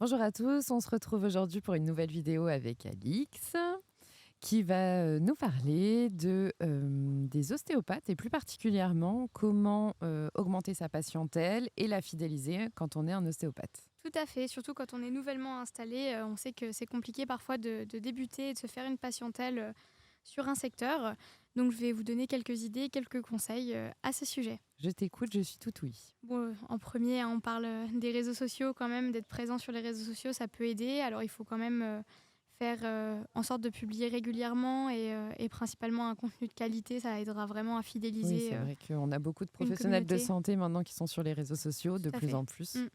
Bonjour à tous, on se retrouve aujourd'hui pour une nouvelle vidéo avec Alix qui va nous parler des ostéopathes et plus particulièrement comment augmenter sa patientèle et la fidéliser quand on est un ostéopathe. Tout à fait, surtout quand on est nouvellement installé, on sait que c'est compliqué parfois de débuter et de se faire une patientèle sur un secteur. Donc je vais vous donner quelques idées, quelques conseils à ce sujet. Je t'écoute, je suis tout oui. Bon, en premier, on parle des réseaux sociaux quand même, d'être présent sur les réseaux sociaux, ça peut aider. Alors il faut quand même faire en sorte de publier régulièrement et principalement un contenu de qualité, ça aidera vraiment à Oui, fidéliser c'est vrai qu'on a beaucoup de une professionnels de communauté. santé maintenant qui sont sur les réseaux sociaux, de Tout à plus fait. en plus. Mm.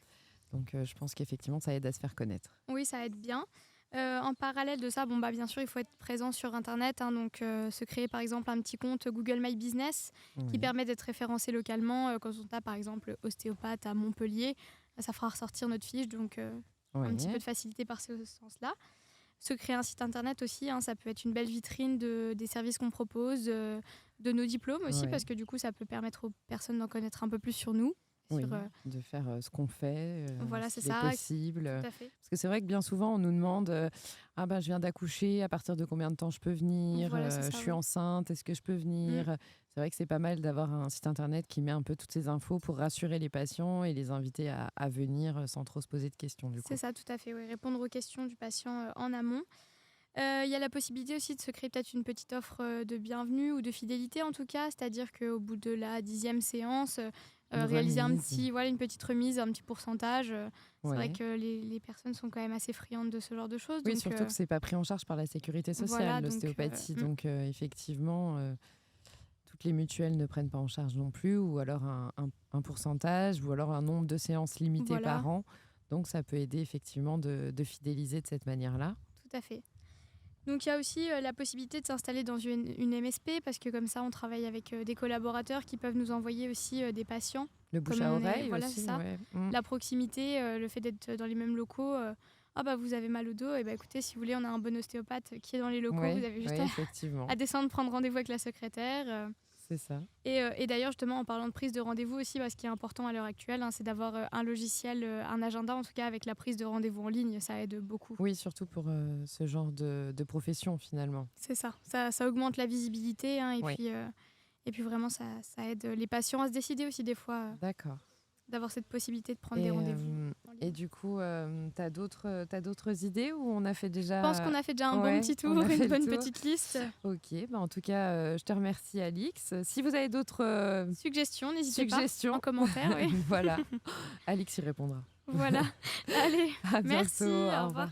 Donc je pense qu'effectivement, ça aide à se faire connaître. Oui, ça aide bien. En parallèle de ça, bien sûr, il faut être présent sur internet, hein, donc se créer par exemple un petit compte Google My Business qui Oui. permet d'être référencé localement. Quand on tape par exemple ostéopathe à Montpellier, ça fera ressortir notre fiche, donc un petit peu Oui. de facilité par ce sens-là. Se créer un site internet aussi, hein, ça peut être une belle vitrine des services qu'on propose, de nos diplômes aussi, Ouais. parce que du coup, ça peut permettre aux personnes d'en connaître un peu plus sur nous. Oui, Sur, de faire ce qu'on fait, voilà, ce c'est qu'il est ça, possible. tout à fait. Parce que c'est vrai que bien souvent, on nous demande ah ben, je viens d'accoucher, à partir de combien de temps je peux venir Voilà, c'est je ça, suis ouais. enceinte, est-ce que je peux Mm. venir C'est vrai que c'est pas mal d'avoir un site internet qui met un peu toutes ces infos pour rassurer les patients et les inviter à venir sans trop se poser de questions, du C'est coup. ça, tout à fait, oui. Répondre aux questions du patient en amont. Il y a la possibilité aussi de se créer peut-être une petite offre de bienvenue ou de fidélité en tout cas, c'est-à-dire qu'au bout de la 10e séance, Une réaliser remise. une petite remise, un petit pourcentage. C'est vrai Ouais. que les personnes sont quand même assez friandes de ce genre de choses. Oui, Donc surtout que c'est pas pris en charge par la sécurité sociale, voilà, l'ostéopathie. Donc effectivement, toutes les mutuelles ne prennent pas en charge non plus, ou alors un pourcentage, ou alors un nombre de séances limité voilà, par an. Donc ça peut aider effectivement de fidéliser de cette manière-là. tout à fait. Donc il y a aussi la possibilité de s'installer dans une MSP parce que comme ça on travaille avec des collaborateurs qui peuvent nous envoyer aussi des patients. Le bouche Comme à on est, oreille voilà, c'est aussi, ça. ouais. Mm. La proximité, le fait d'être dans les mêmes locaux. Ah bah vous avez mal au dos, et bah écoutez, si vous voulez, on a un bon ostéopathe qui est dans les locaux. Vous Ouais, avez juste ouais, effectivement, à descendre prendre rendez-vous avec la secrétaire. c'est ça. Et d'ailleurs, justement, en parlant de prise de rendez-vous aussi, ce qui est important à l'heure actuelle, hein, c'est d'avoir un logiciel, un agenda en tout cas avec la prise de rendez-vous en ligne. Ça aide beaucoup. Oui, surtout pour ce genre de profession finalement. C'est ça. Ça augmente la visibilité, hein, Oui, et puis vraiment, ça aide les patients à se décider aussi des fois d'accord. d'avoir cette possibilité de prendre des Et, rendez-vous en et ligne. du coup, t'as d'autres idées ou on a fait Je pense déjà... qu'on a fait déjà un bon Ouais, petit on tour, a une fait le bonne tour. petite liste. Ok, bah en tout cas, je te remercie Alix. Si vous avez d'autres Suggestions, n'hésitez pas en suggestions, commentaire. Oui. voilà, Alix y répondra. Voilà. Allez, À bientôt, merci, au au revoir. revoir.